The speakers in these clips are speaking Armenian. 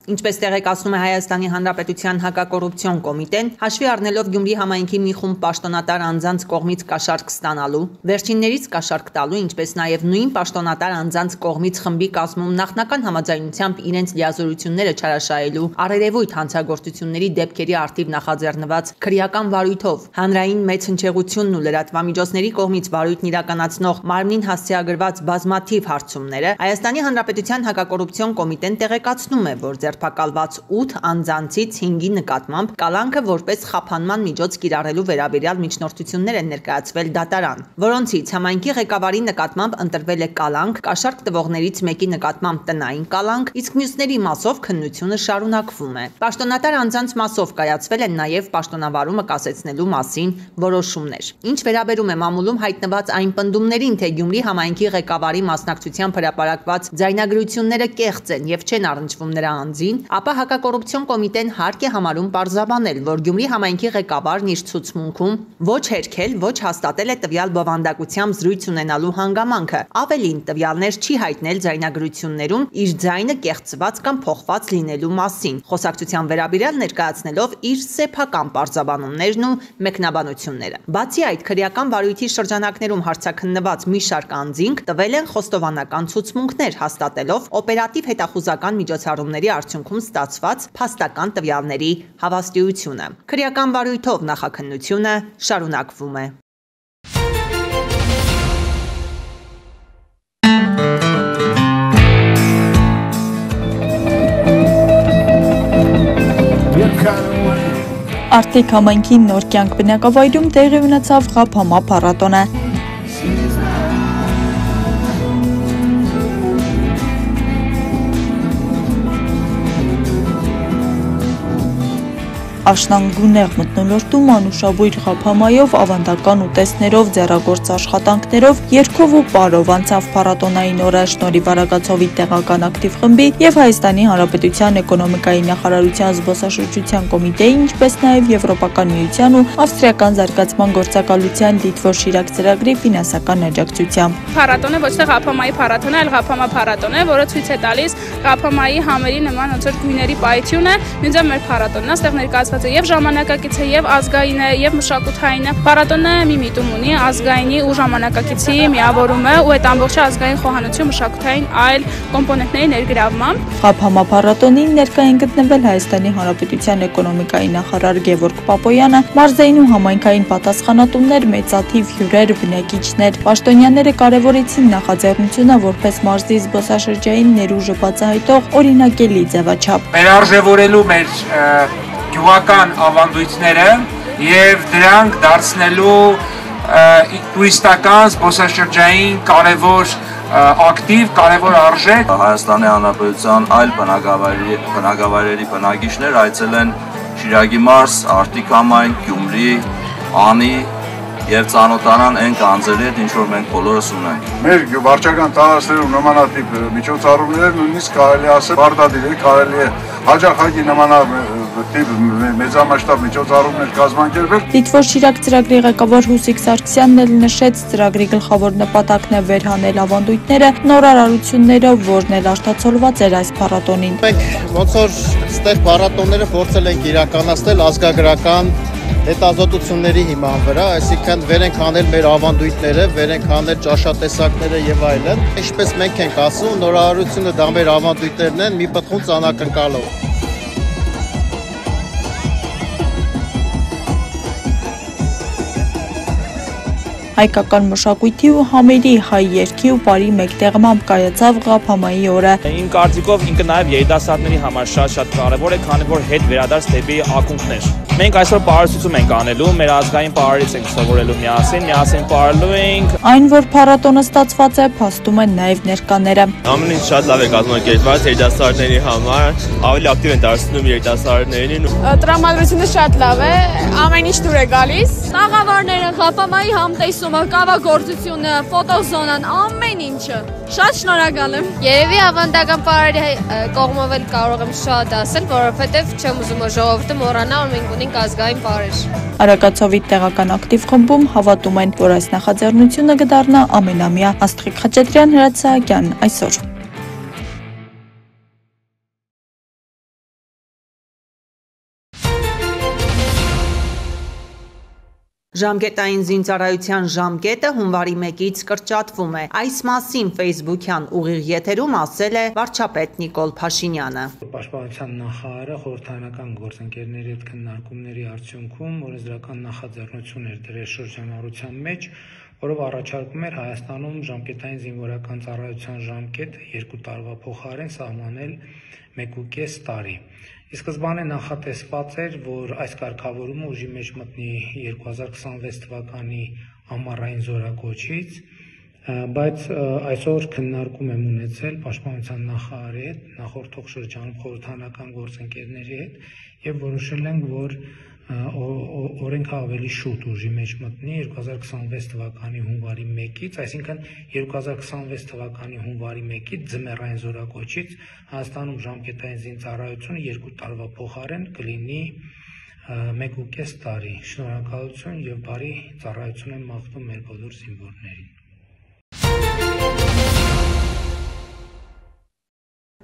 Ինչպես տեղեկացնում է Հայաստանի Հանրապետության հակակոռուպցիոն կոմիտեն, հաշվի առնելով Գյումրի համայնքի մի խումբ պաշտոնատար անձանց կողմից կաշառք ստանալու, վերջիններից կաշառք տալու, ինչպես նաև նույն պաշտոնատար անձանց կողմից խմբի կազմում նախնական համաձայնությամբ իրենց լիազորությունները չարաշահելու առերևույթ հանցագործությունների դեպքերի առթիվ նախաձեռնված քրեական վարույթով հանրային մեծ հնչեղությունն ու լրատվամիջոցների կողմից վարույթն իրականացնող մարմնին հասցեագրված բազմաթիվ հարցումները Հայաստանի Հանրապետության հակակոռուպցիոն կոմիտեն տեղեկացնում է, որ ձերբակալված 8 անձանցից 5-ի նկատմամբ կալանքը որպես խափանման միջոց կիրառելու վերաբերյալ միջնորդություններ են ներկայացվել դատարան, որոնցից համայնքի ղեկավարի նկատմամբ ընտրվել է կալանք, կաշառք տվողներից մեկի նկատմամբ տնային կալանք, իսկ մյուսների մասով քննությունը շարունակվում է։ Պաշտոնատար անձանց մասով կայացվել են նաև պաշտոնավարումը կասեցնելու մասին որոշումներ։ Ինչ վերաբերում է մամուլում հայտնված այն պնդումներին, թե Գյումրի համայնքի ղեկավարի մասնակցությամբ հրապարակված ձայնագրությունները կեղծ են եւ չեն առնչվում նրա անձին, ապա հակակոռուպցիոն կոմիտեն հարկ է համարում պարզաբանել, որ Գյումրի համայնքի ղեկավարն իր ցուցմունքում ոչ հերքել, ոչ հաստատել է տվյալ բովանդակությամբ զրույց ունենալու հանգամանքը, ավելին տվյալներ չի հայտնել ձայնագրություններում իր ձայնը կեղծված կամ փոխված լինելու մասին, խոսակցության վերաբերյալ ներկայացնելով իր սեփական պարզաբանումներն ու մեկնաբանությունները։ Բացի այդ, քրեական վարույթի շրջանակներում հարցաքննված մի շարք անձինք տվել են խոստովանական ցուցմունքներ, հաստատելով օպերատիվ հետախուզական միջոցառումների արդյունքում ստացված փաստական տվյալների հավաստիությունը։ Քրեական վարույթով նախաքննությունը շարունակվում է։ Արտիկ համայնքի նոր կյանք բնակավայրում տեղի ունեցավ Ղափամա փառատոնը։ Աշնան-գունեղ մթնոլորտում անուշաբույր Ղափամայով, ավանդական ուտեստներով, ձեռագործ աշխատանքներով, երգով ու պարով անցավ փառատոնային օրը շնորհիվ Արագածովի տեղական ակտիվ խմբի և Հայաստանի Հանրապետության էկոնոմիկայի նախարարության զբոսաշրջության կոմիտեի, ինչպես նաև Եվրոպական միության ու ավստրիական զարգացման գործակալության Դիտվոր-Շիրակ ծրագրի ֆինանսական աջակցությամբ։ Փառատոնը ոչ թե Ղափամայի փառատոն է, այլ Ղափամա փառատոն է, որը ցույց է տալիս Ղափամայի համերի նման ոնց որ գույների պայթյունը, նույնիսկ մեր փառատոնն է, այստեղ ներկայացված եւ ժամանակակից է, եւ ազգային է, եւ մշակութային է։ Փառատոնը մի միտում ունի ազգայինի ու ժամանակակիցի միավորումը ու այդ ամբողջ ազգային խոհանոցի մշակութային այլ կոմպոնենտների ներգրավմամբ։ Ղափամա փառատոնին ներկա են գտնվել Հայաստանի Հանրապետության էկոնոմիկայի նախարար Գևորգ Պապոյանը, մարզային ու համայնքային պատասխանատուներ, մեծաթիվ հյուրեր, բնակիչներ։ Պաշտոնյաները կարևորեցին նախաձեռնությունը որպես մարզի զբոսաշրջային ներուժը բացահայտող օրինակելի ձևաչափ։ Վերարժևորելու մեր գյուղական ավանդույթները եւ դրանք դարձնելու տուրիստական զբոսաշրջային կարևոր ակտիվ, կարևոր արժեք։ Հայաստանի Հանրապետության այլ բնակավայրերի բնակիչներ այցելեն Շիրակի մարզ, Արտիկ համայնք, Գյումրի, Անի եւ ծանոթանան այն գանձերի հետ, ինչ որ մենք բոլորս ունենք։ Մեր վարչական տարածքներում նմանատիպ միջոցառումներ նույնիսկ կարելի ասել բարդադիր է, կարելի է հաջախակի նմանատիպ մեծամասշտաբ միջոցառումներ կազմակերպել։ Դիտվոր-Շիրակ ծրագրի ղեկավար Հուսիկ Սարգսյանն էլ նշեց, ծրագրի գլխավոր նպատակն է վերհանել ավանդույթները նորարարություններով, որն էլ արտացոլված էր այս փառատոնին։ Մենք ոնց որ այստեղ փառատոնները փորձել ենք իրականացնել ազգագրական հետազոտությունների հիման վրա, այսինքն վեր ենք հանել մեր ավանդույթները, վեր ենք հանել ճաշատեսակները եւ այլն։ Ինչպես մենք ենք ասում, նորարարությունը դա մեր ավանդույթներն են մի պտղուն ծանակընկալով։ Հայկական մշակույթի ու համերի, հայ երգի ու պարի մեկտեղմամբ կայացավ Ղափամայի օրը։ Իմ կարծիքով ինքը նաև երիտասարդների համար շատ կարևոր է, քանի որ հետ վերադարձ դեպի ակունքներ։ Մենք այսօր պարուսություն ենք անելու, մեր ազգային պարերից ենք սովորելու միասին պարելու ենք։ Այն, որ փառատոնը ստացված է, փաստում են նաև ներկաները։ Ամեն ինչ շատ լավ է կազմակերպված երիտասարդների համար, ավելի ակտիվ են դարձնում երիտասարդներին։ Տրամադրությունը շատ լավ է, ամեն ինչ դուր է գալիս։ Տաղավարները, Ղափամայի համտեսումը, կավագործությունը, ֆոտոզոնան, ամեն ինչը։ Շատ շնորհակալ եմ։ Երևի ավանդական պարերի կողմով էլ կարող եմ շատ ասել, որովհետև չեմ ուզում որ ժողովուրդը մոռանա, որ մենք ունենք ազգային պարեր։ Արագածովի տեղական ակտիվ խմբում հավատում են, որ այս նախաձեռնությունը կդառնա ամենամյա։ Աստղիկ Խաչատրյան, Հրաց Սահակյան, այսօր։ Ժամկետային զինծառայության ժամկետը հունվարի 1-ից կրճատվում է։ Այս մասին Facebook-յան ուղիղ եթերում ասել է վարչապետ Նիկոլ Փաշինյանը։ Պաշտպանության նախարարը խորհրդարանական գործընկերների հետ քննարկումների արդյունքում օրենսդրական նախաձեռնություն էր դրել շրջանառության մեջ, որով առաջարկում էր Հայաստանում ժամկետային զինվորական ծառայության ժամկետը 2 տարվա փոխարեն սահմանել 1.5 տարի։ Ի սկզբանե նախատեսված էր, որ այս կարգավորումը ուժի մեջ մտնի 2026 թվականի ամառային զորակոչից, բայց այսօր քննարկում եմ ունեցել Պաշտպանության նախարարի հետ, նախորդող շրջանում խորհրդարանական գործընկերների հետ եւ որոշել ենք, որ օրենքը ավելի շուտ ուժի մեջ մտնի 2026 թվականի հունվարի 1-ից, այսինքն 2026 թվականի հունվարի 1-ից ձմեռային զորակոչից Հայաստանում ժամկետային զինծառայությունը 2 տարվա փոխարեն կլինի 1.5 տարի։ Շնորհակալություն եւ բարի ծառայություն եմ մաղթում մեր բոլոր զինվորներին։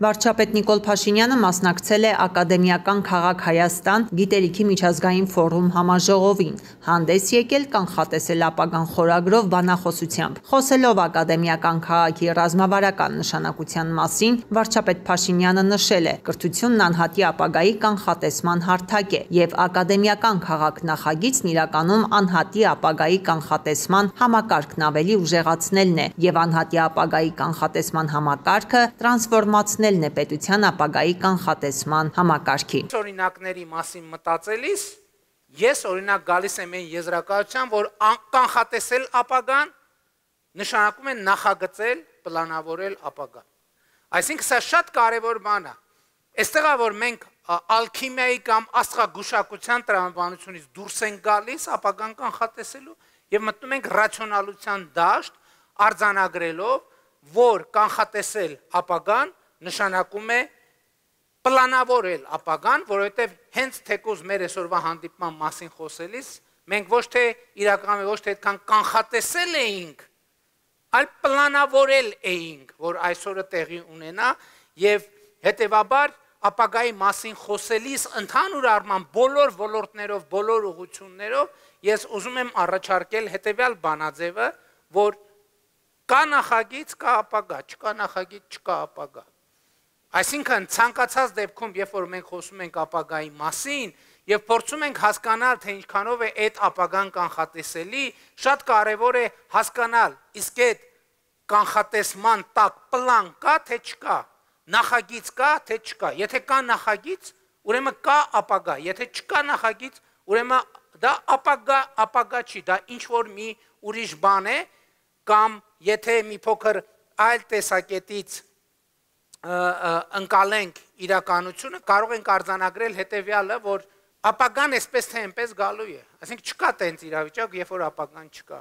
Վարչապետ Նիկոլ Փաշինյանը մասնակցել է Ակադեմիական քաղաք Հայաստան գիտելիքի միջազգային ֆորում համաժողովին, հանդես եկել կանխատեսել ապագան խորագրով բանախոսությամբ։ Խոսելով Ակադեմիական քաղաքի ռազմավարական նշանակության մասին, վարչապետ Փաշինյանը նշել է, կրթությունն անհատի ապագայի կանխատեսման հարթակ է, եւ Ակադեմիական քաղաք նախագիծն իրականում անհատի ապագայի կանխատեսման համակարգն ավելի ուժեղացնելն է, եւ անհատի ապագայի կանխատեսման համակարգը տրանսֆորմացնել է պետության ապագայի կանխատեսման համակարգի։ Օրինակների մասին մտածելիս ես օրինակ գալիս եմ այն եզրակացության, որ կանխատեսել ապագան նշանակում է նախագծել, պլանավորել ապագան։ Այսինքն սա շատ կարևոր բան է։ Այստեղ է որ մենք ալքիմիայի կամ աստղագուշակության տրամաբանությունից դուրս ենք գալիս ապագան կանխատեսելու եւ մտնում ենք ռացիոնալության դաշտ, արձանագրելով, որ կանխատեսել ապագան նշանակում է պլանավորել ապագան, որովհետև հենց թեկուզ մեր այսօրվա հանդիպման մասին խոսելիս մենք ոչ թե իրականում ոչ թե այդքան կանխատեսել էինք, այլ պլանավորել էինք, որ այսօրը տեղի ունենա եւ հետեւաբար ապագայի մասին խոսելիս ընդհանուր առմամբ բոլոր ոլորտներով, բոլոր ուղղություններով ես ուզում եմ առաջարկել հետեւյալ բանաձևը, որ կա նախագիծ, կա ապագա, չկա նախագիծ, չկա ապագա։ Այսինքն ցանկացած դեպքում, երբ որ մենք խոսում ենք ապագայի մասին եւ փորձում ենք հասկանալ, թե ինչքանով է այդ ապագան կանխատեսելի, շատ կարեւոր է հասկանալ, իսկ այդ կանխատեսման տակ պլան կա, թե չկա, նախագիծ կա, թե չկա։ Եթե կա նախագիծ, ուրեմն կա ապագա, եթե չկա նախագիծ, ուրեմն դա ապագա չի, դա ինչ որ մի ուրիշ բան է, կամ եթե մի փոքր այլ տեսակետից ընկալենք իրականությունը, կարող ենք արձանագրել հետևյալը, որ ապագան այսպես թե այնպես գալու է։ Այսինքն չկա տենց իրավիճակ, երբ որ ապագան չկա։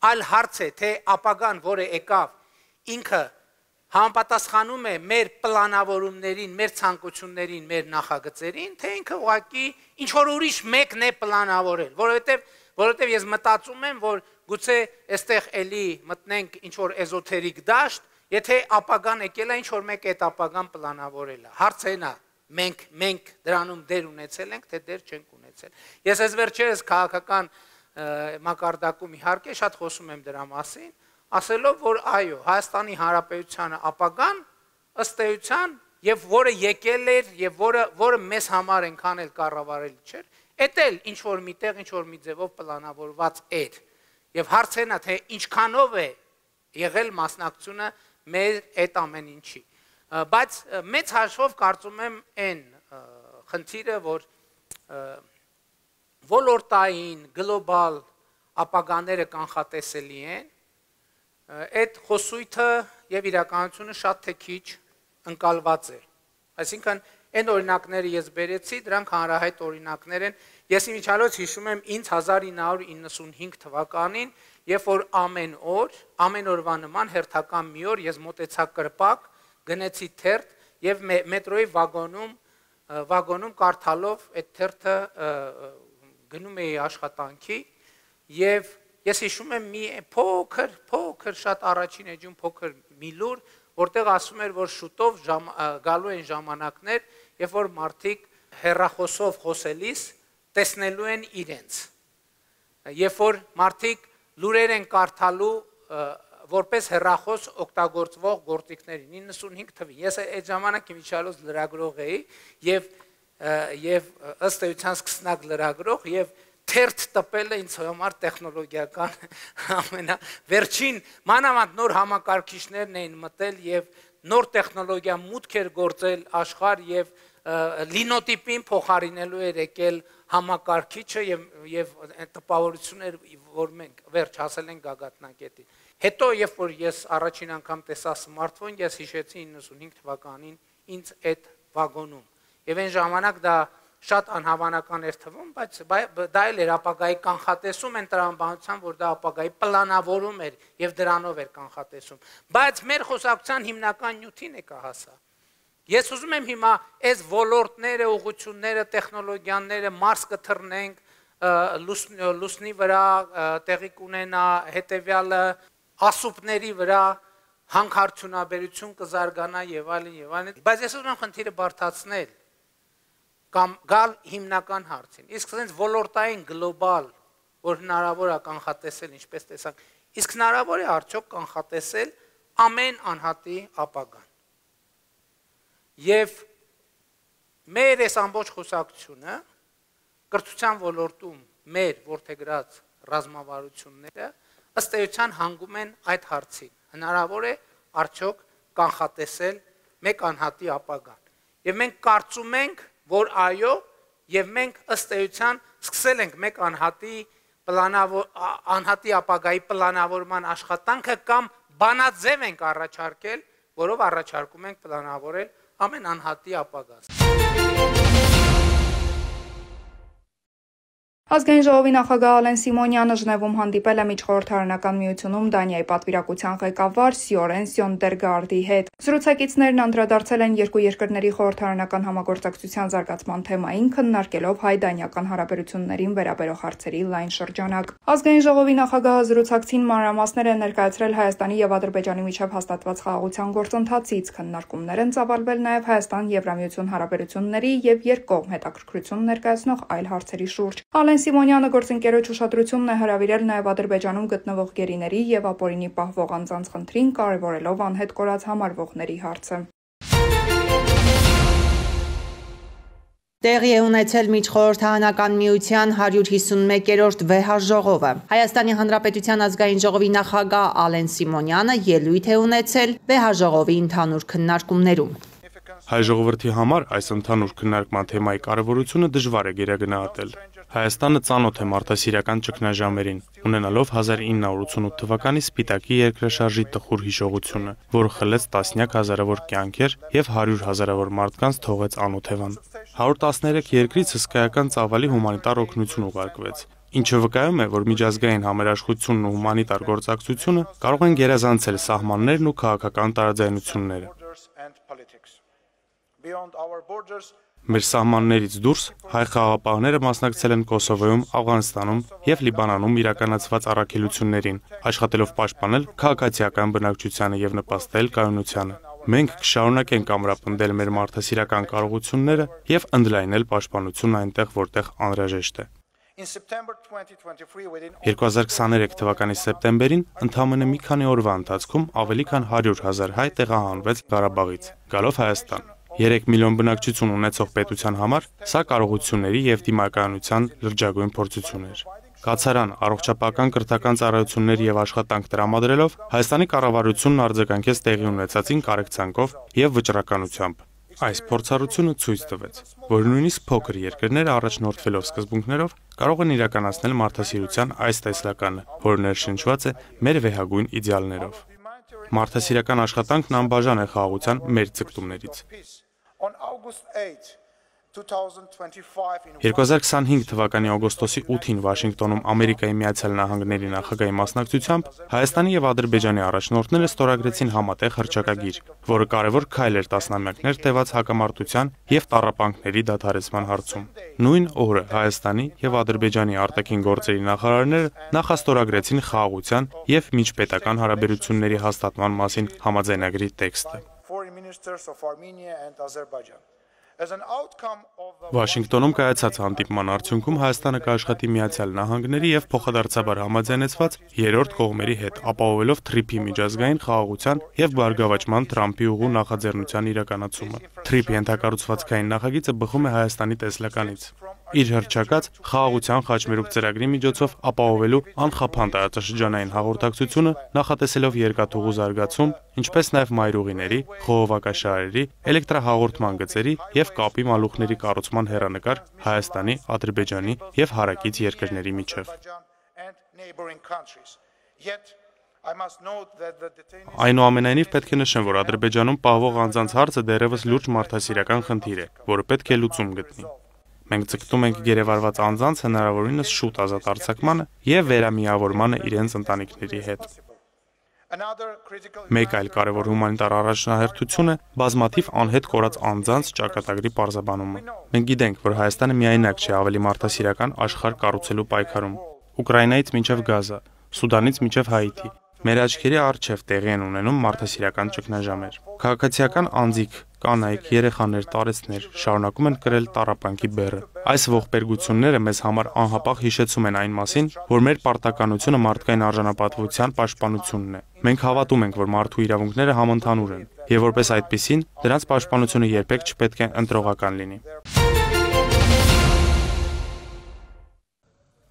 Այլ հարց է, թե ապագան, որը եկավ, ինքը համապատասխանում է մեր պլանավորումներին, մեր ցանկություններին, մեր նախագծերին, թե ինքը ուղղակի ինչ որ ուրիշ մեկն է պլանավորել, որովհետև ես մտածում եմ, որ գուցե այստեղ էլի մտնենք ինչ որ էզոթերիկ դաշտ, եթե ապագան եկել է ինչ որ մեկ այդ ապագան պլանավորել է։ Հարցը այն է, մենք դրանում դեր ունեցել ենք, թե դեր չենք ունեցել։ Ես այս վերջերս քաղաքական մակարդակում իհարկե շատ խոսում եմ դրա մասին, ասելով, որ այո, Հայաստանի Հանրապետությանը ապագան ըստ էության եւ որը եկել էր եւ որը մեզ համար այնքան էլ կառավարելի չէր, էդ էլ ինչ որ միտեղ, ինչ որ մի ձևով պլանավորված էր։ Եվ հարցն է, թե ինչքանով է եղել մասնակցությունը մեր այդ ամեն ինչի։ Բայց մեծ հաշվով կարծում եմ այն խնդիրը, որ ոլորտային, գլոբալ ապագաները կանխատեսելի են, այդ խոսույթը եւ իրականությունը շատ թե քիչ ընկալված է։ Այսինքն այն օրինակները ես բերեցի, դրանք հանրահայտ օրինակներ են։ Ես իմիջիալոց հիշում եմ ինձ 1995 թվականին, երբ որ ամեն օրվա նման հերթական մի օր ես մոտեցա կրպակ, գնեցի թերթ եւ մետրոյի վագոնում կարդալով այդ թերթը գնում էի աշխատանքի եւ ես հիշում եմ մի փոքր շատ առաջին էջում փոքր մի լուր, որտեղ ասում էր, որ շուտով գալու են ժամանակներ, երբ որ մարդիկ հեռախոսով խոսելիս տեսնելու են իրենց։ երբ որ մարդիկ լուրեր են կարդալու որպես հեռախոս օգտագործվող գործիքներին 95 թվին ես այդ ժամանակ իմիջիալոց լրագրող էի եւ ըստ էության սկսնակ լրագրող եւ թերթ տպելը ինձ համար տեխնոլոգիական ամենավերջին մանավանդ նոր համակարգիչներն էին մտել եւ նոր տեխնոլոգիա մուտք էր գործել աշխարհ եւ լինոտիպին փոխարինելու էր եկել համակարգիչը եւ տպավորություն էր որ մենք վերջ հասել ենք գագաթնակետին հետո երբ որ ես առաջին անգամ տեսա սմարթֆոն ես հիշեցի 95 թվականին ինձ այդ վագոնում եւ այն ժամանակ դա շատ անհավանական էր թվում բայց դա էլ էր ապագայի կանխատեսում են տրամաբանության որ դա ապագայի պլանավորում էր եւ դրանով էր կանխատեսում բայց մեր խոսակցության հիմնական նյութին է կհասա ես ուզում եմ հիմա այս ոլորտները ուղղությունները տեխնոլոգիաները մարս կթռնենք լուսնի վրա տեղի կունենա հետեւյալը ասուպների վրա հանքարդյունաբերություն կզարգանա եւ այլն բայց ես ուզում եմ խնդիրը բարդացնել կամ գալ հիմնական հարցին իսկ ասենց ոլորտային գլոբալ որ հնարավոր է կանխատեսել ինչպես տեսանք իսկ հնարավոր է արդյոք կանխատեսել ամեն անհատի ապագան եւ մեր այս ամբողջ խոսակցությունը կրթության ոլորտում մեր ворթեգրած ռազմավարությունները ըստ էության հանգում են այդ հարցին հնարավոր է արդյոք կանխատեսել մեկ անհատի ապագան եւ մենք կարծում ենք որ այո եւ մենք ըստ էության սկսել ենք մեկ անհատի ապագայի պլանավորման աշխատանքը կամ բանաձև ենք առաջարկել որով առաջարկում ենք պլանավորել ամեն անհատի ապագան Ազգային ժողովի նախագահ Ալեն Սիմոնյանը Ժնևում հանդիպել է միջխորհրդարանական միությունում Դանիայի պատվիրակության ղեկավար Սյորեն Սյոնդերգարդի հետ։ Զրուցակիցներն անդրադարձել են երկու երկրների խորհրդարանական համագործակցության զարգացման թեմային, քննարկելով հայ-դանիական հարաբերություններին վերաբերող հարցերի լայն շրջանակ։ Ազգային ժողովի նախագահը զրուցակցին մանրամասներ է ներկայացրել Հայաստանի եւ Ադրբեջանի միջև հաստատված խաղաղության գործընթացից, քննարկումներ են ծավալվել նաեւ Հայաստան-Եվրամիություն հարաբերությունների եւ երկկողմ հետաքրքրություն ներկայացնող այլ հարցերի շուրջ։ Սիմոնյանը գործընկերոջ ուշադրությունն է հրավիրել նաև Ադրբեջանում գտնվող գերիների եւ ապօրինի պահվող անձանց խնդրին, կարևորելով անհետ կորած համարվողների հարցը։ Տեղի է ունեցել միջխորհրդարանական միության 151-րդ վեհաժողովը։ Հայաստանի Հանրապետության ազգային ժողովի նախագահ Ալեն Սիմոնյանը ելույթ է ունեցել վեհաժողովի ընդհանուր քննարկումներում։ Հայ ժողովրդի համար այս ընդհանուր քննարկման թեմայի կարևորությունը դժվար է գերագնահատել։ Հայաստանը ծանոթ է մարդասիրական ճգնաժամերին, ունենալով 1988 թվականի Սպիտակի երկրաշարժի տխուր հիշողությունը, որը խլեց տասնյակ հազարավոր կյանքեր եւ 100 հազարավոր մարդկանց թողեց անօթևան։ 113 երկրից հսկայական ծավալի հումանիտար օգնություն ուղարկվեց, ինչը վկայում է, որ միջազգային համերաշխությունն ու հումանիտար գործակցությունը կարող են գերազանցել սահմաններն ու քաղաքական տարաձայնությունները։ Մեր սահմաններից դուրս հայ խաղաղապահները մասնակցել են Կոսովոյում, Աֆղանստանում եւ Լիբանանում իրականացված առաքելություններին, աշխատելով պաշտպանել քաղաքացիական բնակչությանը եւ նպաստել կայունությանը։ Մենք կշարունակենք ամրապնդել մեր մարդասիրական կարողությունները եւ ընդլայնել պաշտպանությունն այնտեղ, որտեղ անհրաժեշտ է։ 2023 թվականի սեպտեմբերին ընդամենը մի քանի օրվա ընթացքում ավելի քան 100,000 հայ տեղահանվեց Ղարաբաղից, գալով Հայաստան։ 3 միլիոն բնակչություն ունեցող պետության համար սա կարողությունների եւ դիմակայունության լրջագույն փորձություն էր։ Կացարան, առողջապահական կրթական ծառայություններ եւ աշխատանք տրամադրելով Հայաստանի կառավարությունն արձագանքեց տեղի ունեցածին կարեկցանքով եւ վճռականությամբ։ Այս փորձառությունը ցույց տվեց, որ նույնիսկ փոքր երկրները առաջնորդվելով սկզբունքներով կարող են իրականացնել մարդասիրության այս տեսլականը, որը ներշնչված է մեր վեհագույն իդեալներով։ Մարդասիրական աշխատանքն անբաժան է խաղաղության մեր ձգտումներից։ 2025 թվականի օգոստոսի 8-ին Վաշինգտոնում Ամերիկայի Միացյալ Նահանգների նախագահի մասնակցությամբ Հայաստանի եւ Ադրբեջանի առաջնորդները ստորագրեցին համատեղ հռչակագիր, որը կարևոր քայլ էր տասնամյակներ տևած հակամարտության եւ տառապանքների դադարեցման հարցում։ Նույն օրը Հայաստանի եւ Ադրբեջանի արտաքին գործերի նախարարները նախաստորագրեցին խաղաղության եւ միջպետական հարաբերությունների հաստատման մասին համաձայնագրի տեքստը։ Վաշինգտոնում կայացած հանդիպման արդյունքում Հայաստանը կաշխատի Միացյալ Նահանգների եւ փոխադարձաբար համաձայնեցված երրորդ կողմերի հետ, ապահովելով TRIP-ի միջազգային խաղաղության եւ բարգավաճման Թրամփի ուղու նախաձեռնության իրականացումը։ TRIP-ի ենթակառուցվածքային նախագիծը բխում է Հայաստանի տեսլականից։ Իր հռչակած խաղաղության խաչմերուկ ծրագրի միջոցով ապահովելու անխափան տարածաշրջանային հաղորդակցությունը նախատեսելով երկաթուղու զարգացում, ինչպես նաև մայրուղիների, խողովակաշարերի, էլեկտրահաղորդման գծերի եւ կապի մալուխների կառուցման հեռանկար Հայաստանի, Ադրբեջանի եւ հարակից երկրների միջև։ Այնուամենայնիվ պետք է նշեմ, որ Ադրբեջանում պահվող անձանց հարցը դեռևս լուրջ մարդասիրական խնդիր է, որը պետք է լուծում գտնի։ Մենք ցկտում ենք գերեվարված անձանց հնարավորինս շուտ ազատ արձակմանը եւ վերամիավորմանը իրենց ընտանիքների հետ։ Մեկ այլ կարևոր հումանիտար առաջնահերթություն է բազմաթիվ անհետ կորած անձանց ճակատագրի պարզաբանումը։ Մենք գիտենք, որ Հայաստանը միայնակ չէ ավելի մարդասիրական աշխարհ կառուցելու պայքարում։ Ուկրաինայից մինչև Գազա, Սուդանից մինչև Հայիթի։ Մեր աչքերի առջև տեղի են ունենում մարդասիրական ճգնաժամեր։ Քաղաքացիական անձիկ, կանայք, երեխաներ, տարեցներ շարունակում են կրել տառապանքի բեռը։ Այս ողբերգությունները մեզ համար անհապաղ հիշեցում են այն մասին, որ մեր պարտականությունը մարդկային արժանապատվության պաշտպանությունն է։ Մենք հավատում ենք, որ մարդու իրավունքները համընդհանուր են, եւ որպես այդպիսին, դրանց պաշտպանությունը երբեք չպետք է ընտրողական լինի։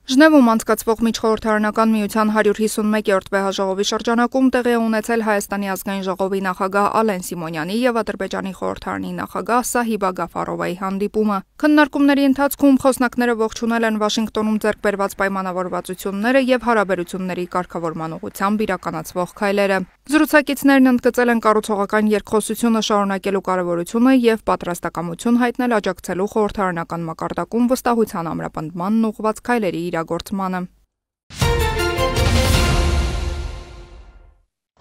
Ժնևում անցկացվող միջխորհրդարանական միության 151-րդ վեհաժողովի շրջանակում տեղի ունեցել Հայաստանի ազգային ժողովի նախագահ Ալեն Սիմոնյանի եւ Ադրբեջանի խորհրդարանի նախագահ Սահիբա Գաֆարովայի հանդիպումը։ Քննարկումների ընթացքում խոսնակները ողջունել են Վաշինգտոնում ձեռք բերված պայմանավորվածությունները եւ հարաբերությունների կարգավորման ուղղությամբ իրականացվող քայլերը։ Զրուցակիցներն ընդգծել են կառուցողական երկխոսությունը շարունակելու կարևորությունը եւ պատրաստակամություն հայտնել աջակցելու խորհրդարանական մակարդակում վստահության ամրապնդմանն ուղղված քայլերի իրագործմանը։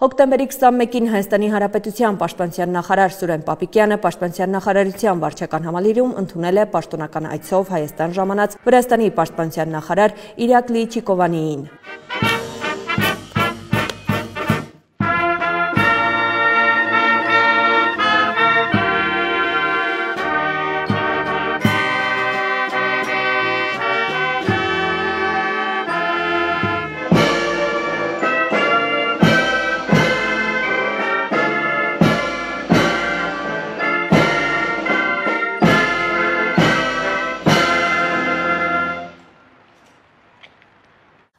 Հոկտեմբերի 21-ին Հայաստանի Հանրապետության պաշտպանության նախարար Սուրեն Պապիկյանը պաշտպանության նախարարության վարչական համալիրում ընդունել է պաշտոնական այցով Հայաստան ժամանած Վրաստանի պաշտպանության նախարար Իրակլի Չիկովանիին։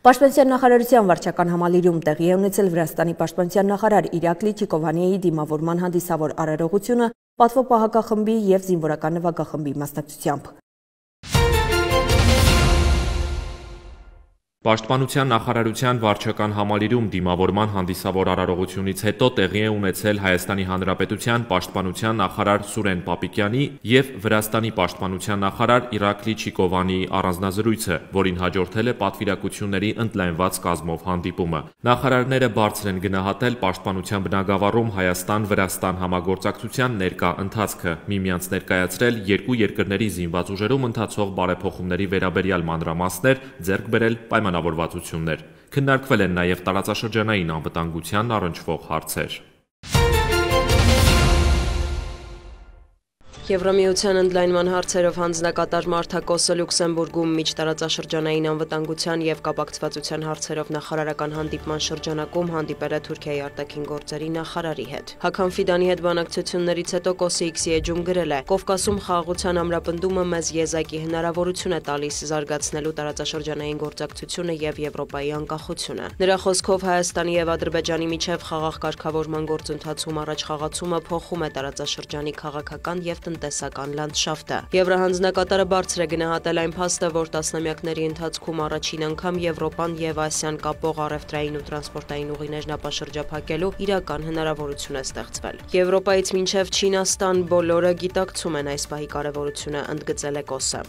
Պաշտպանության նախարարության վարչական համալիրում տեղի է ունեցել Վրաստանի պաշտպանության նախարար Իրակլի Չիկովանիի դիմավորման հանդիսավոր արարողությունը պատվո պահակախմբի եւ զինվորական նվագախմբի մասնակցությամբ։ Պաշտպանության նախարարության վարչական համալիրում դիմավորման հանդիսավոր արարողությունից հետո տեղի է ունեցել Հայաստանի Հանրապետության պաշտպանության նախարար Սուրեն Պապիկյանի եւ Վրաստանի պաշտպանության նախարար Իրակլի Չիկովանիի առանձնազրույցը, որին հաջորդել է պատվիրակությունների ընդլայնված կազմով հանդիպումը։ Նախարարները բարձր են գնահատել պաշտպանության բնագավառում Հայաստան-Վրաստան համագործակցության ներկա ընթացքը, միմյանց ներկայացրել երկու երկրների զինված ուժերում ընթացող բարեփոխումների վերաբերյալ մանրամասներ, ձեռք բերել պայմանավորվածություններ։ Քննարկվել են նաև տարածաշրջանային անվտանգության առնչվող հարցեր։ Եվրամիության ընդլայնման հարցերով հանձնակատար Մարտակոսը Լյուքսեմբուրգում միջտարածաշրջանային անվտանգության եւ կապակցվածության հարցերով նախարարական հանդիպման շրջանակում հանդիպել է Թուրքիայի արտաքին գործերի նախարարի հետ։ Հաքան Ֆիդանի հետ բանակցություններից հետո Կոսի X-ի էջում գրել է. «Կովկասում խաղաղության ամրապնդումը մեզ եզակի հնարավորություն է տալիս զարգացնելու տարածաշրջանային գործակցությունը եւ Եվրոպայի անկախությունը»։ Նրա խոսքով Հայաստանի եւ Ադրբեջանի միջև խաղաղ կարգավորման գործընթացում առաջխաղացումը փոխում է տարածաշրջանի քաղաքական եւ տնտեսական լանդշաֆտը։ Եվրահանձնակատարը բարձր է գնահատել այն փաստը, որ տասնամյակների ընթացքում առաջին անգամ Եվրոպան եւ Ասիան կապող առևտրային ու տրանսպորտային ուղիներն ապաշրջափակելու իրական հնարավորություն է ստեղծվել։ Եվրոպայից մինչև Չինաստան բոլորը գիտակցում են այս պահի կարևորությունը, ընդգծել է Կոսը։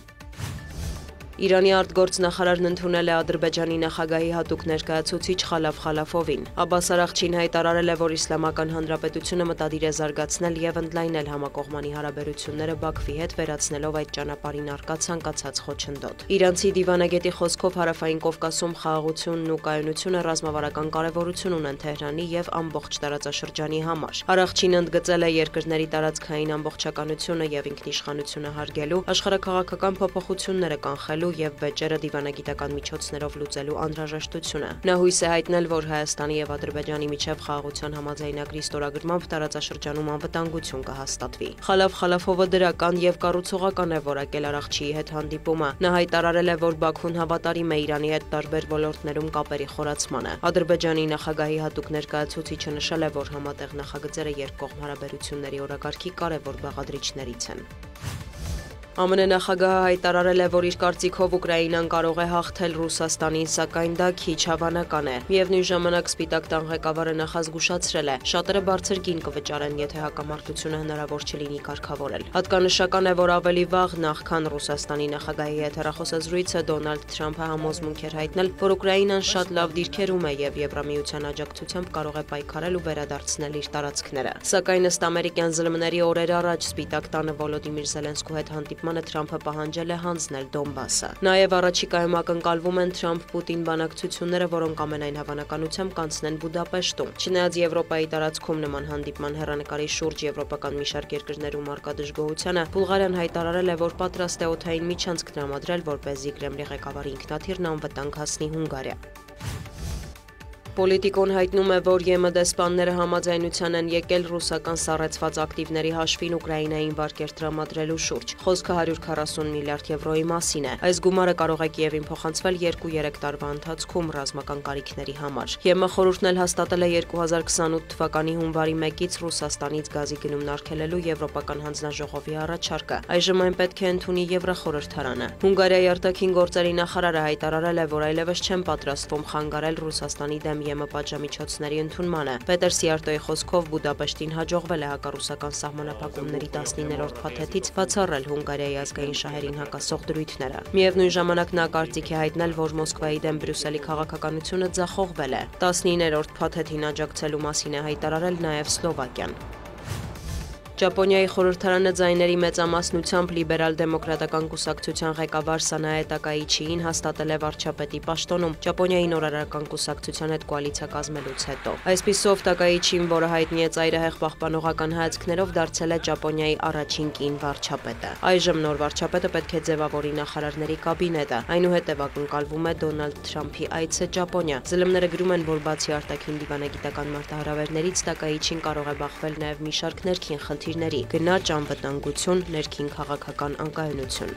Իրանի արտգործնախարարն ընդունել է Ադրբեջանի նախագահի հատուկ ներկայացուցիչ Խալաֆ Խալաֆովին։ Աբբաս Արաղչին հայտարարել է, որ Իսլամական Հանրապետությունը մտադիր է զարգացնել եւ ընդլայնել համակողմանի հարաբերությունները Բաքվի հետ, վերացնելով այդ ճանապարհին առկա ցանկացած խոչընդոտ։ Իրանցի դիվանագետի խոսքով Հարավային Կովկասում խաղաղությունն ու կայունությունը ռազմավարական կարևորություն ունեն Թեհրանի եւ ամբողջ տարածաշրջանի համար։ Արաղչին ընդգծել է երկրների տարածքային ամբողջականությունը եւ ինքնիշխանությունը հարգելու, աշխարհաքաղաքական փոփոխությունները կանխելու եւ վեճերը դիվանագիտական միջոցներով լուծելու անհրաժեշտությունը։ Նա հույս է հայտնել, որ Հայաստանի եւ Ադրբեջանի միջև խաղաղության համաձայնագրի ստորագրմամբ տարածաշրջանում անվտանգություն կհաստատվի։ Խալաֆ Խալաֆովը դրական եւ կառուցողական է որակել Արաղչիի հետ հանդիպումը։ Նա հայտարարել է, որ Բաքուն հավատարիմ է Իրանի հետ տարբեր ոլորտներում կապերի խորացմանը։ Ադրբեջանի նախագահի հատուկ ներկայացուցիչը նշել է, որ համատեղ նախագծերը երկկողմ հարաբերությունների օրակարգի կարևոր բաղադրիչներից են։ ԱՄՆ նախագահը հայտարարել է, որ իր կարծիքով Ուկրաինան կարող է հաղթել Ռուսաստանին, սակայն դա քիչ հավանական է։ Միևնույն ժամանակ Սպիտակ տան ղեկավարը նախազգուշացրել է, շատերը բարձր գին կվճարեն, եթե հակամարտությունը հնարավոր չլինի կարգավորել։ Հատկանշական է, որ ավելի վաղ, նախքան Ռուսաստանի նախագահի հետ հեռախոսազրույցը, Դոնալդ Թրամփը համոզմունք էր հայտնել, որ Ուկրաինան շատ լավ դիրքերում է եւ Եվրամիության աջակցությամբ կարող է պայքարել ու վերադարձնել իր տարածքները։ Սակայն ըստ ամերիկյան ԶԼՄ-ների օրեր առաջ Սպիտակ տանը Վոլոդիմիր Զելենսկու հետ հանդիպմանը Թրամփը պահանջել է հանձնել Դոնբասը։ Նաև առաջիկայում ակնկալվում են Թրամփ-Պուտին բանակցությունները, որոնք ամենայն հավանականությամբ կանցնեն Բուդապեշտում։ Չնայած Եվրոպայի տարածքում նման հանդիպման հեռանկարի շուրջ եվրոպական մի շարք երկրներում արկա դժգոհությանը, Բուլղարիան հայտարարել է, որ պատրաստ է օդային միջանցք տրամադրել, որպեսզի Կրեմլի ղեկավարի ինքնաթիռն անվտանգ հասնի Հունգարիա։ Պոլիտիկոն հայտնում է, որ ԵՄ դեսպանները համաձայնության են եկել ռուսական սառեցված ակտիվների հաշվին Ուկրաինային վարկեր տրամադրելու շուրջ։ Խոսքը 140 միլիարդ եվրոյի մասին է։ Այս գումարը կարող է Կիևին փոխանցվել 2-3 տարվա ընթացքում ռազմական կարիքների համար։ ԵՄ խորհուրդն էլ հաստատել է 2028 թվականի հունվարի 1-ից Ռուսաստանից գազի գնումն արգելելու Եվրոպական հանձնաժողովի առաջարկը։ Այժմ այն պետք է ընդունի Եվրախորհրդարանը։ Հունգարիայի արտաքին գործերի նախարարը հայտարարել է, որ այլևս չեն պատրաստվում խանգարել Ռուսաստանի դեմ ԵՄ պատժամիջոցների ընդունմանը։ Պետեր Սիարտոյի խոսքով Բուդապեշտին հաջողվել է հակառուսական սահմանափակումների 19-րդ փաթեթից բացառել Հունգարիայի ազգային շահերին հակասող դրույթները։ Միևնույն ժամանակ նա կարծիք է հայտնել, որ Մոսկվայի դեմ Բրյուսելի քաղաքականությունը ձախողվել է։ 19-րդ փաթեթին աջակցելու մասին է հայտարարել նաև Սլովակիան։ Ճապոնիայի խորհրդարանը ձայների մեծամասնությամբ լիբերալ-դեմոկրատական կուսակցության ղեկավար Սանաե Տակաիչիին հաստատել է վարչապետի պաշտոնում Ճապոնիայի նորարարական կուսակցության հետ կոալիցիա կազմելուց հետո։ Այսպիսով Տակաիչին, որը հայտնի է ծայրահեղ պահպանողական հայացքներով, դարձել է Ճապոնիայի առաջին կին վարչապետը։ Այժմ նոր վարչապետը պետք է ձևավորի նախարարների կաբինետը։ Այնուհետև ակնկալվում է Դոնալդ Թրամփի այցը Ճապոնիա։ ԶԼՄ-ները գրում են, որ բացի արտաքին դիվանագիտական մարտահրավերներից Տակաիչին կարող է բախվել նաև մի շարք ներքին խնդիրների՝ գնաճ, անվտանգություն, ներքին քաղաքական անկայունություն։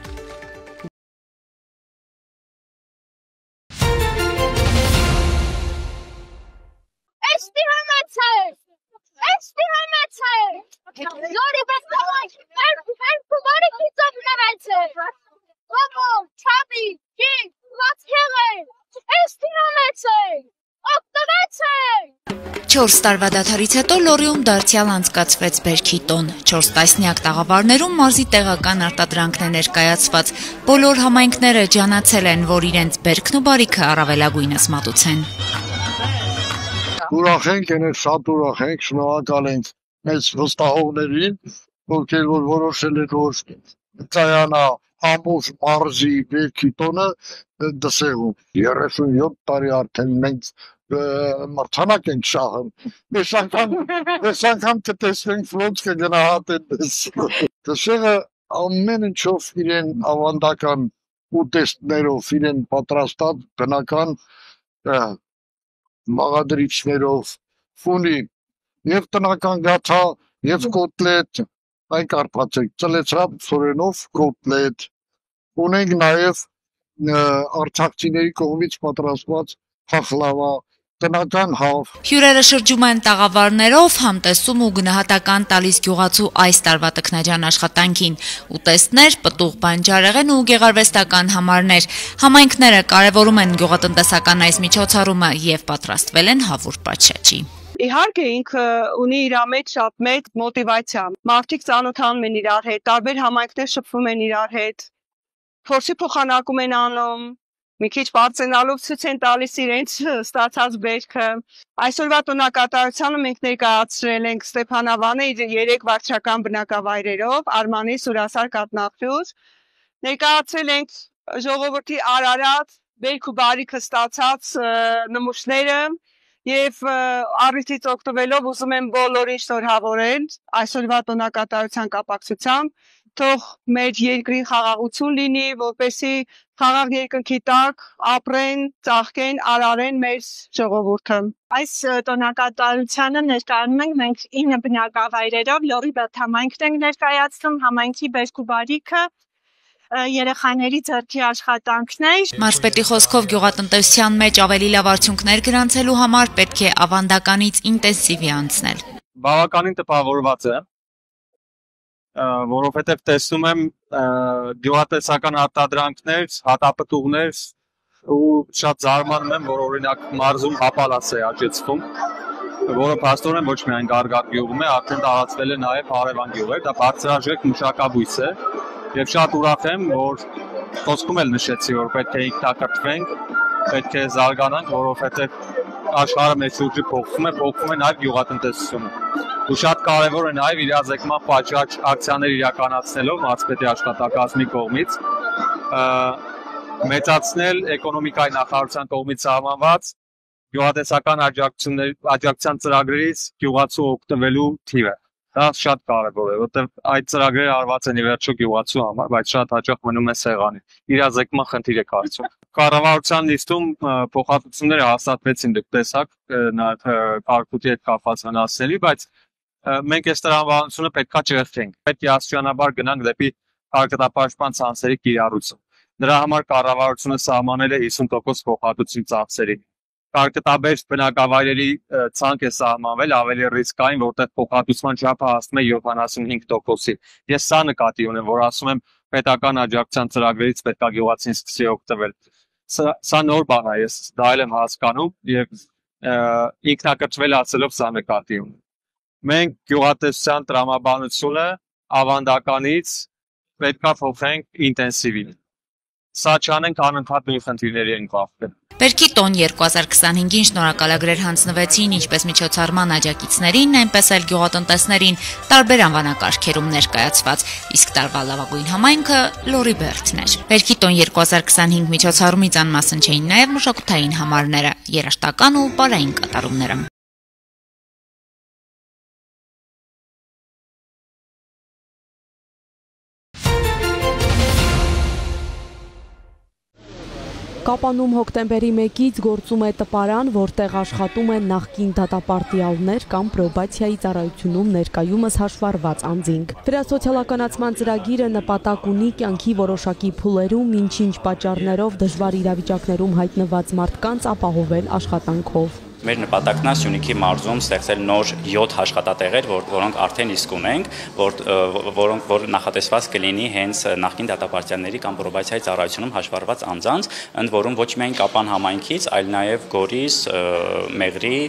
Չորս տարվա դադարից հետո Լոռիում դարձյալ անցկացվեց բերքի տոն։ 4 տասնյակ տաղավարներում մարզի տեղական արտադրանքն է ներկայացված։ Բոլոր համայնքները ջանացել են, որ իրենց բերքն ու բարիքը առավելագույնս մատուցեն։ Ուրախ ենք, շատ ուրախ ենք, շնորհակալ ենք մեծ վստահողներին, ովքեր որ որոշել են, որ կայանա ամբողջ մարզի բերքի տոնը Դսեղում։ 37 տարի արդեն մենք մրցանակ ենք շահում։ Այս անգամ կտեսնենք ոնց կգնահատեն մեզ։ Դսեղը ամեն ինչով իրեն ավանդական ուտեստներով, իրեն պատրաստած բնական մաղադրիչներով ունի եւ տնական գաթա եւ կոտլետ, այն կարպացեք, ծլեցրած ցորենով կոտլետ։ Ունենք նաեւ արցախցիների կողմից պատրաստված փախլավա, տնական հավ։ Հյուրերը շրջում են տաղավարներով, համտեսում ու գնահատական տալիս գյուղացու այս տարվա տքնաջան աշխատանքին։ Ուտեստներ, պտուղ բանջարեղեն ու գեղարվեստական համարներ։ Համայնքները կարևորում են գյուղատնտեսական այս միջոցառումը եւ պատրաստվել են հավուր պատշաճի։ Իհարկե ինքը ունի իր մեջ շատ մեծ մոտիվացիա։ Մարդիկ ծանոթանում են իրար հետ, տարբեր համայնքներ շփվում են իրար հետ։ փորձի փոխանակում են անում, մի քիչ բարձրանալով ցույց են տալիս իրենց ստացած բերքը։ Այսօրվա տոնակատարությանը մենք ներկայացրել ենք Ստեփանավանը իր 3 վարչական բնակավայրերով, Արմանի, Սուրասար, Կատնախյուր։ Ներկայացրել ենք ժողովրդի Արարատ, բերք ու բարիքը ստացած նմուշները եւ առիթից օգտվելով ուզում եմ բոլորին շնորհավորել այսօրվա տոնակատարության կապակցությամբ, թող մեր երկրին խաղաղություն լինի, որպեսզի խաղաղ երկնքի տակ ապրեն, ծաղկեն, արարեն մեր ժողովուրդը։ Այս տոնակատարությանը ներկայանում ենք մենք 9 բնակավայրերով, Լոռի համայնքն ենք ներկայացնում, համայնքի բերք ու բարիքը, երեխաների ձեռքի աշխատանքներ։ Մարզպետի խոսքով գյուղատնտեսության մեջ ավելի լավ արդյունքներ գրանցելու համար պետք է ավանդականից ինտենսիվի անցնել։ Բավականին տպավորված է, որովհետև տեսնում եմ գյուղատնտեսական արտադրանքներ, հատապտուղներ ու շատ զարմանում եմ, որ օրինակ մարզում հապալաս է աճեցվում, որը փաստորեն ոչ միայն Գարգակ գյուղում է, արդեն տարածվել է նաև հարևան գյուղեր, դա բարձրաժեք մշակաբույս է եւ շատ ուրախ եմ, որ խոսքում էլ նշեցի, որ պետք է ինքնակրթվենք, պետք է զարգանանք, որովհետև աշխարհը մեր շուրջը փոխվում է նաև գյուղատնտեսությունը։ Ու շատ կարևոր է նաև իրազեկման պատշաճ ակցիաներ իրականացնելով մարզպետի աշխատակազմի կողմից մեծացնել էկոնոմիկայի նախարարության կողմից սահմանված գյուղատնտեսական աջակցության ծրագրերից գյուղացու օգտվելու թիվը։ Դա շատ կարևոր է, որովհետև այդ ծրագրերը արված են ի վերջո գյուղացու համար, բայց շատ հաճախ մնում է սեղանի։ Իրազեկման խնդիր է կարծում։ Կառավարության նիստում փոխհատուցումները հաստատվեցին, դուք տեսաք, նաև կարգուտի հետ կապված վնասների, բայց մենք այս տրամաբանությունը պետքա ճեղքենք։ Պետք է աստիճանաբար գնանք դեպի կարգապաշտպան ցանցերի կիրառություն։ Դրա համար կառավարությունը սահմանել է 50% փոխհատուցում ծախսերի։ Կարգտաբեր բնակավայրերի ցանկ է սահմանվել ավելի ռիսկային, որտեղ փոխհատուցման չափը հասնում է 75%-ի։ Ես սա նկատի ունեմ, որ ասում եմ պետական աջակցության ծրագրերից պետք է գյուղացին սկսի օգտվել։ Սա նոր բան է, ես դա էլ եմ հասկանում եւ ինքնակրթվել ասելով սա նկատի ունեմ։ Մենք գյուղատնտեսության տրամաբանությունը ավանդականից պետք է փոխենք ինտենսիվին։ Սա չանենք անընդհատ նույն խնդիրների ենք բախվել։ Բերքի տոն 2025-ին շնորհակալագրեր հանձնվեցին ինչպես միջոցառման աջակիցներին, այնպես էլ գյուղատնտեսներին տարբեր անվանակարգերում ներկայացված, իսկ տարվա լավագույն համայնքը Լոռի Բերդն էր։ Բերքի տոն 2025 միջոցառումից անմասն չէին նաև մշակութային համարները, երաժշտական ու պարային կատարումները։ Կապանում հոկտեմբերի 1-ից գործում է տպարան, որտեղ աշխատում են նախկին դատապարտյալներ կամ պրոբացիայի ծառայությունում ներկայումս հաշվառված անձինք։ Դրա սոցիալականացման ծրագիրը նպատակ ունի կյանքի որոշակի փուլերում ինչ-ինչ պատճառներով դժվար իրավիճակներում հայտնված մարդկանց ապահովել աշխատանքով։ Մեր նպատակն է Սյունիքի մարզում ստեղծել նոր 7 աշխատատեղեր, որոնք արդեն իսկ ունենք, որ նախատեսված կլինի հենց նախկին դատապարտյալների կամ պրոբացիայի ծառայությունում հաշվառված անձանց, ընդ որում ոչ միայն Կապան համայնքից, այլ նաև Գորիս, Մեղրի,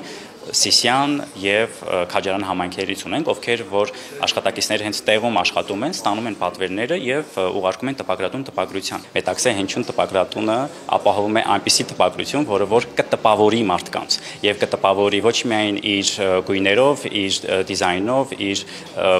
Սիսյան եւ Քաջարան համայնքներից ունենք, ովքեր որ աշխատակիցները հենց տեղում աշխատում են, ստանում են պատվերները եւ ուղարկում են տպագրատուն տպագրության։ Պետաքսե հնչյուն տպագրատունը ապահովում է այնպիսի տպագրություն, որը որ կտպավորի մարդկանց եւ կտպավորի ոչ միայն իր գույներով, իր դիզայնով, իր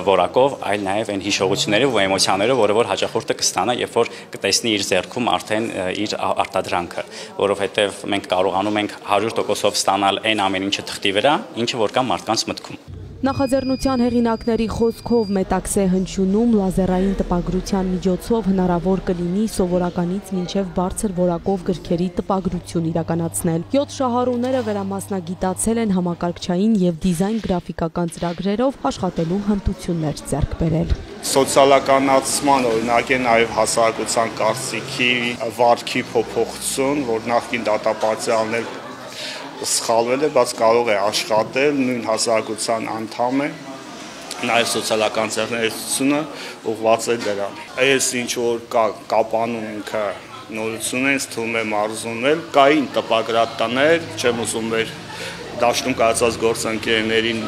որակով, այլ նաեւ այն հիշողություններով ու էմոցիաներով, որը որ հաճախորդը կստանա, երբ որ կտեսնի իր ձեռքում արդեն իր արտադրանքը, որովհետեւ մենք կարողանում ենք 100%-ով ստանալ այն ամեն ինչը թղթի վրա, ինչը որ կա մարդկանց մտքում։ Նախաձեռնության հեղինակների խոսքով Մետաքսե հնչյունում լազերային տպագրության միջոցով հնարավոր կլինի սովորականից մինչև բարձր որակով գրքերի տպագրություն իրականացնել։ 7 շահառուները վերամասնագիտացել են համակարգչային եւ դիզայն գրաֆիկական ծրագրերով աշխատելու հմտություններ ձեռք բերել։ Սոցիալականացման օրինակ է նաև հասարակության կարծիքի վարքի փոփոխություն, որ նախկին դատապարտյալներ սխալվել է, բայց կարող է աշխատել, նույն հասարակության անդամ է, նաև սոցիալական ձեռներեցությունը ուղղված է դրան։ Այս ինչ որ Կապանում ինքը նորություն է, թվում է մարզում էլ, կային տպագրատներ, չեմ ուզում մեր դաշտում կայացած գործընկերներին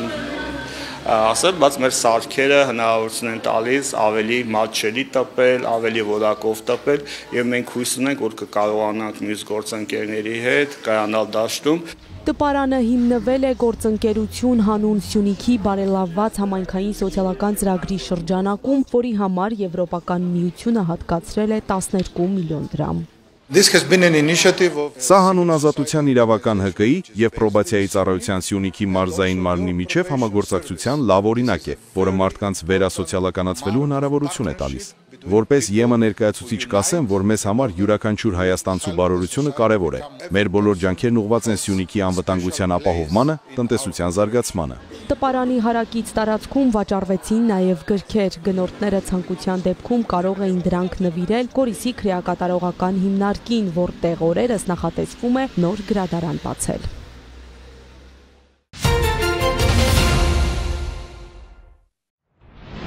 ասել, բայց մեր սարքերը հնարավորություն են տալիս ավելի մատչելի տպել, ավելի որակով տպել եւ մենք հույս ունենք, որ կկարողանանք մյուս գործընկերների հետ կայանալ դաշտում։ Տպարանը հիմնվել է գործընկերություն հանուն Սյունիքի բարելավված համայնքային սոցիալական ծրագրի շրջանակում, որի համար Եվրոպական միությունը հատկացրել է 12 միլիոն դրամ։ Սա հանուն ազատության իրավական ՀԿ-ի եւ պրոբացիայի ծառայության Սյունիքի մարզային մարմնի միջև համագործակցության լավ օրինակ է, որը մարդկանց վերասոցիալականացվելու հնարավորություն է տալիս։ Որպես ԵՄ ներկայացուցիչ կասեմ, որ մեզ համար յուրաքանչյուր հայաստանցու բարօրությունը կարևոր է։ Մեր բոլոր ջանքերն ուղղված են Սյունիքի անվտանգության ապահովմանը, տնտեսության զարգացմանը։ Տպարանի հարակից տարածքում վաճառվեցին նաև գրքեր, գնորդները ցանկության դեպքում կարող էին դրանք նվիրել Գորիսի քրեակատարողական հիմնարկին, որտեղ օրերս նախատեսվում է նոր գրադարան բացել։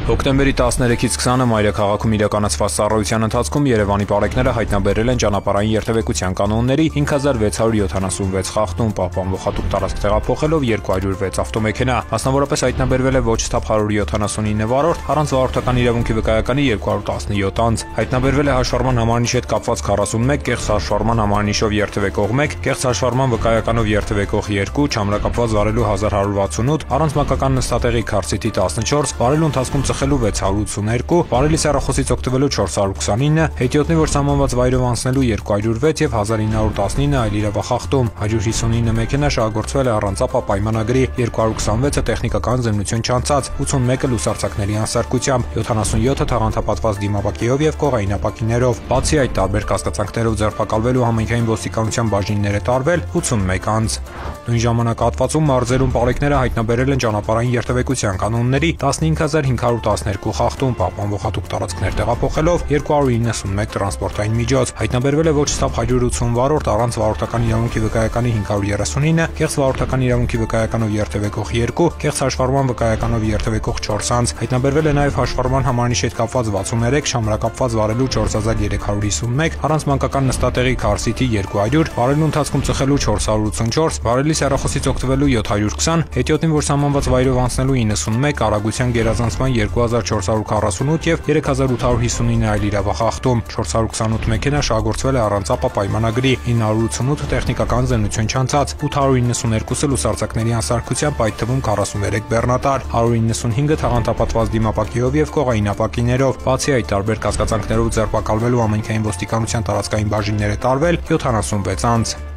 Հոկտեմբերի 13-ից 20-ը մայրաքաղաքում իրականացված ծառայության ընթացքում Երևանի պարեկները հայտնաբերել են ճանապարհային երթևեկության կանոնների 5676 խախտում, պահպանվող հատուկ տարածք տեղափոխելով 206 ավտոմեքենա, մասնավորապես հայտնաբերվել է ոչ սթափ 179 վարորդ, առանց վարորդական իրավունքի վկայականի 217 անձ, հայտնաբերվել է հաշվառման համարնիշի հետ կապված 41, կեղծ հաշվառման համարնիշով երթևեկող 1, կեղծ հաշվառման վկայականով երթևեկող 2, չամրակապված վարելու 1168, առանց մանկական նստատեղի քարսիթի 14, վարելու ընթացքում ծխելու 682, վարելի սեռախոսից օգտվելու 429, հետիոտնի որ սահմանված վայրով անցնելու 206 եւ 1919 այլ իրավախախտում, 159 մեքենա շահագործվել է առանց ապա պայմանագրի, 226-ը տեխնիկական զննություն չանցած, 81-ը լուսարձակների անսարքությամբ, 77-ը թաղանթապատված դիմապակիով եւ կողային ապակիներով։ Բացի այդ, տարբեր կասկածանքներով ձերբակալվելու համայնքային ոստիկանության բաժիններ է տարվել 81 անձ։ Նույն ժամանակահատվածում մարզերում պարեկները հայտնաբերել են ճանապարհային երթևեկության կանոնների 15512 խախտում, պահպանվող հատուկ տարածքներ տեղափոխելով 291 տրանսպորտային միջոց, հայտնաբերվել է ոչ սթափ 180 վարորդ, առանց վարորդական իրավունքի վկայականի 539, կեղծ վարորդական իրավունքի վկայականով երթևեկող 2, կեղծ հաշվառման վկայականով երթևեկող 4 անձ, հայտնաբերվել է նաև հաշվառման համարնիշի հետ կապված 63, շամրակապված վարելու 4351, առանց մանկական նստատեղի քարսիթի 200, վարելու ընթացքում ծխելու 484, վարելի սեռախոսից օգտվելու 720, հետիոտնին որ սահմանված վայրով անցնելու 91, արագության գերազանցման 2448 եւ 3859 այլ իրավախախտում, 428 մեքենա շահագործվել է առանց ապա պայմանագրի, 988 տեխնիկական զննություն չանցած, 892-ը լուսարձակների անսարքությամբ, այդ թվում 43 բեռնատար, 195-ը թաղանթապատված դիմապակիով եւ կողային ապակիներով։ Բացի այդ, տարբեր կասկածանքներով ձերբակալվելու ամենքային ոստիկանության տարածքային բաժիններ է տարվել 76 անձ։